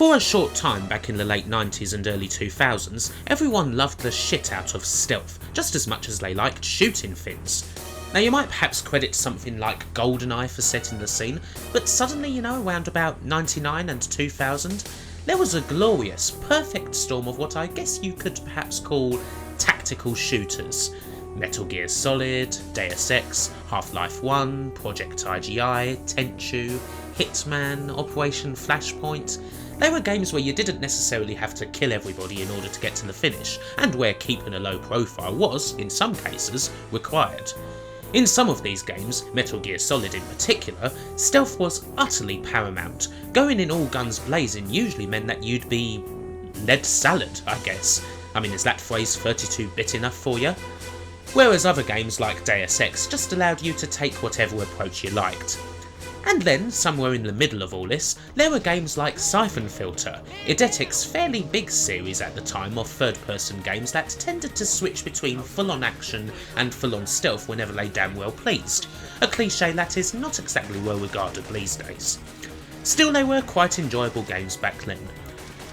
For a short time back in the late 90s and early 2000s, everyone loved the shit out of stealth, just as much as they liked shooting things. Now you might perhaps credit something like GoldenEye for setting the scene, but suddenly, around about 99 and 2000, there was a glorious, perfect storm of what I guess you could perhaps call tactical shooters. Metal Gear Solid, Deus Ex, Half-Life 1, Project IGI, Tenchu, Hitman, Operation Flashpoint. They were games where you didn't necessarily have to kill everybody in order to get to the finish, and where keeping a low profile was, in some cases, required. In some of these games, Metal Gear Solid in particular, stealth was utterly paramount. Going in all guns blazing usually meant that you'd be lead salad, I guess. I mean, is that phrase 32-bit enough for you? Whereas other games like Deus Ex just allowed you to take whatever approach you liked. And then, somewhere in the middle of all this, there were games like Syphon Filter, Eidetic's fairly big series at the time of third-person games that tended to switch between full-on action and full-on stealth whenever they damn well pleased, a cliché that is not exactly well regarded these days. Still, they were quite enjoyable games back then.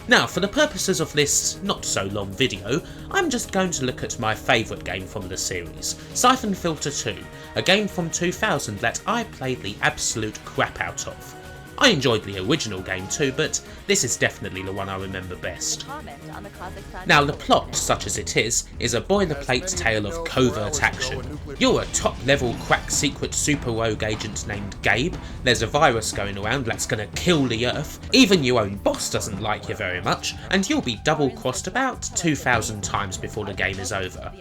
Now, for the purposes of this not-so-long video, I'm just going to look at my favourite game from the series, Syphon Filter 2, a game from 2000 that I played the absolute crap out of. I enjoyed the original game too, but this is definitely the one I remember best. Now, the plot, such as it is a boilerplate tale of covert action. You're a top-level crack secret super rogue agent named Gabe, there's a virus going around that's gonna kill the Earth, even your own boss doesn't like you very much, and you'll be double-crossed about 2,000 times before the game is over.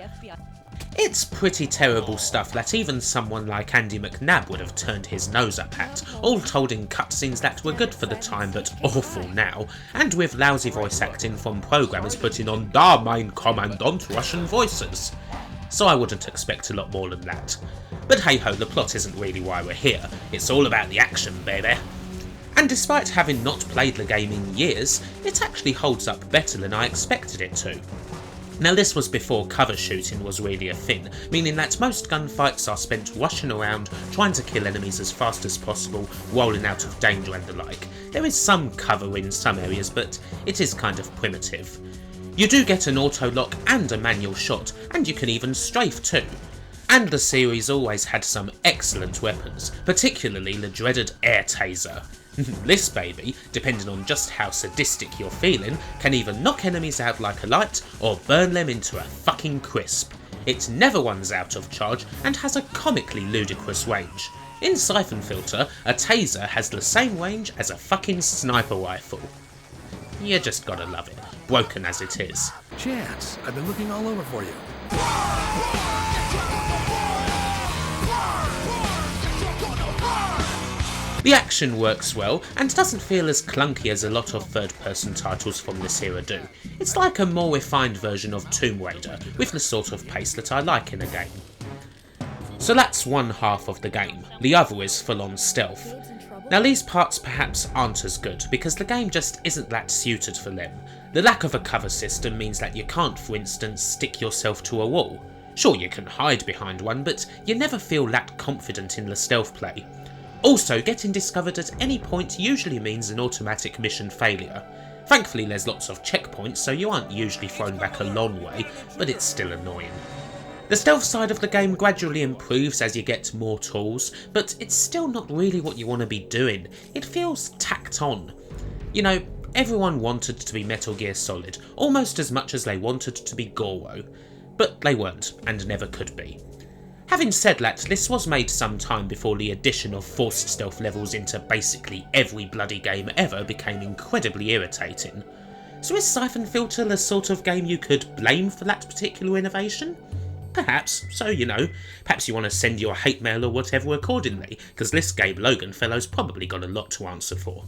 It's pretty terrible stuff that even someone like Andy McNabb would have turned his nose up at, all told in cutscenes that were good for the time but awful now, and with lousy voice acting from programmers putting on "Da mein Kommandant" Russian voices. So I wouldn't expect a lot more than that. But hey ho, the plot isn't really why we're here, it's all about the action, baby. And despite having not played the game in years, it actually holds up better than I expected it to. Now this was before cover shooting was really a thing, meaning that most gunfights are spent rushing around, trying to kill enemies as fast as possible, rolling out of danger and the like. There is some cover in some areas, but it is kind of primitive. You do get an auto-lock and a manual shot, and you can even strafe too. And the series always had some excellent weapons, particularly the dreaded air taser. This baby, depending on just how sadistic you're feeling, can either knock enemies out like a light or burn them into a fucking crisp. It never runs out of charge and has a comically ludicrous range. In Syphon Filter, a taser has the same range as a fucking sniper rifle. You just gotta love it, broken as it is. Chance, I've been looking all over for you. The action works well, and doesn't feel as clunky as a lot of third-person titles from this era do. It's like a more refined version of Tomb Raider, with the sort of pace that I like in a game. So that's one half of the game, the other is full-on stealth. Now these parts perhaps aren't as good, because the game just isn't that suited for them. The lack of a cover system means that you can't, for instance, stick yourself to a wall. Sure, you can hide behind one, but you never feel that confident in the stealth play. Also, getting discovered at any point usually means an automatic mission failure. Thankfully there's lots of checkpoints, so you aren't usually thrown back a long way, but it's still annoying. The stealth side of the game gradually improves as you get more tools, but it's still not really what you want to be doing. It feels tacked on. You know, everyone wanted to be Metal Gear Solid, almost as much as they wanted to be Goro, but they weren't, and never could be. Having said that, this was made some time before the addition of forced stealth levels into basically every bloody game ever became incredibly irritating. So is Syphon Filter the sort of game you could blame for that particular innovation? Perhaps, so perhaps you want to send your hate mail or whatever accordingly, because this Gabe Logan fellow's probably got a lot to answer for.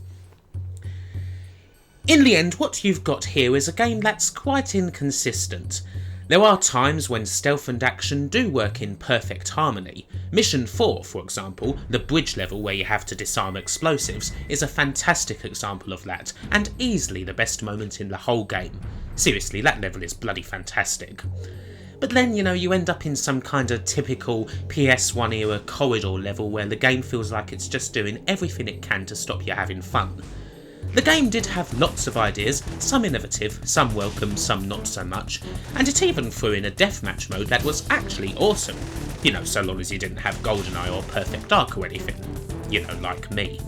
In the end, what you've got here is a game that's quite inconsistent. There are times when stealth and action do work in perfect harmony. Mission 4, for example, the bridge level where you have to disarm explosives, is a fantastic example of that, and easily the best moment in the whole game. Seriously, that level is bloody fantastic. But then, you end up in some kind of typical PS1 era corridor level where the game feels like it's just doing everything it can to stop you having fun. The game did have lots of ideas, some innovative, some welcome, some not so much, and it even threw in a deathmatch mode that was actually awesome. You know, so long as you didn't have GoldenEye or Perfect Dark or anything. You know, like me.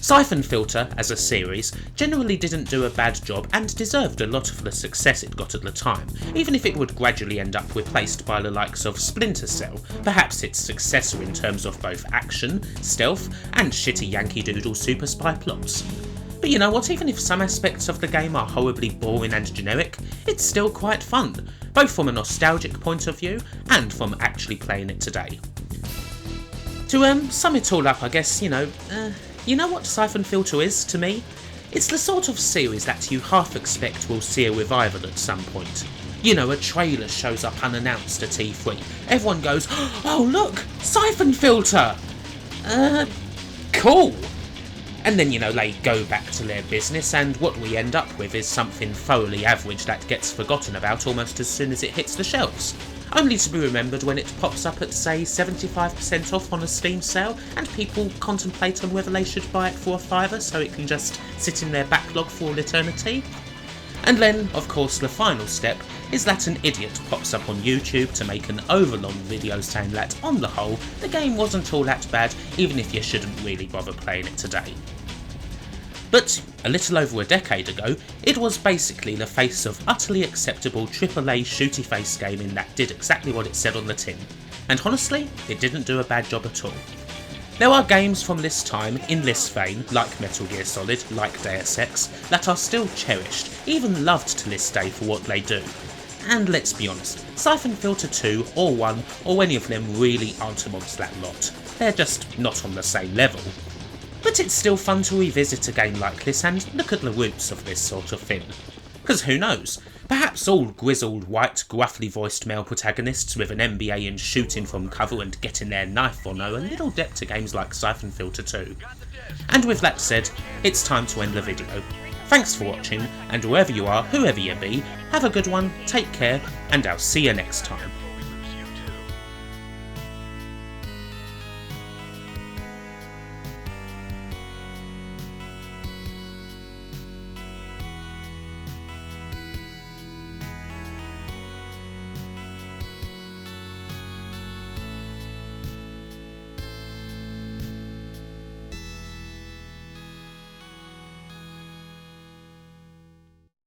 Syphon Filter, as a series, generally didn't do a bad job and deserved a lot of the success it got at the time, even if it would gradually end up replaced by the likes of Splinter Cell, perhaps its successor in terms of both action, stealth, and shitty Yankee Doodle super spy plots. But you know what, even if some aspects of the game are horribly boring and generic, it's still quite fun, both from a nostalgic point of view and from actually playing it today. To sum it all up, I guess, you know what Syphon Filter is to me? It's the sort of series that you half expect will see a revival at some point. You know, a trailer shows up unannounced at E3. Everyone goes, "Oh look, Syphon Filter! Cool!" And then, you know, they go back to their business, and what we end up with is something thoroughly average that gets forgotten about almost as soon as it hits the shelves. Only to be remembered when it pops up at, say, 75% off on a Steam sale, and people contemplate on whether they should buy it for a $5 so it can just sit in their backlog for all eternity. And then, of course, the final step is that an idiot pops up on YouTube to make an overlong video saying that, on the whole, the game wasn't all that bad, even if you shouldn't really bother playing it today. But a little over a decade ago, it was basically the face of utterly acceptable AAA shooty-face gaming that did exactly what it said on the tin. And honestly, it didn't do a bad job at all. There are games from this time, in this vein, like Metal Gear Solid, like Deus Ex, that are still cherished, even loved to this day for what they do. And let's be honest, Syphon Filter 2, or 1, or any of them really aren't amongst that lot. They're just not on the same level. But it's still fun to revisit a game like this and look at the roots of this sort of thing. Because who knows, perhaps all grizzled, white, gruffly voiced male protagonists with an MBA in shooting from cover and getting their knife or no a little depth to games like Syphon Filter 2. And with that said, it's time to end the video. Thanks for watching, and wherever you are, whoever you be, have a good one, take care, and I'll see you next time.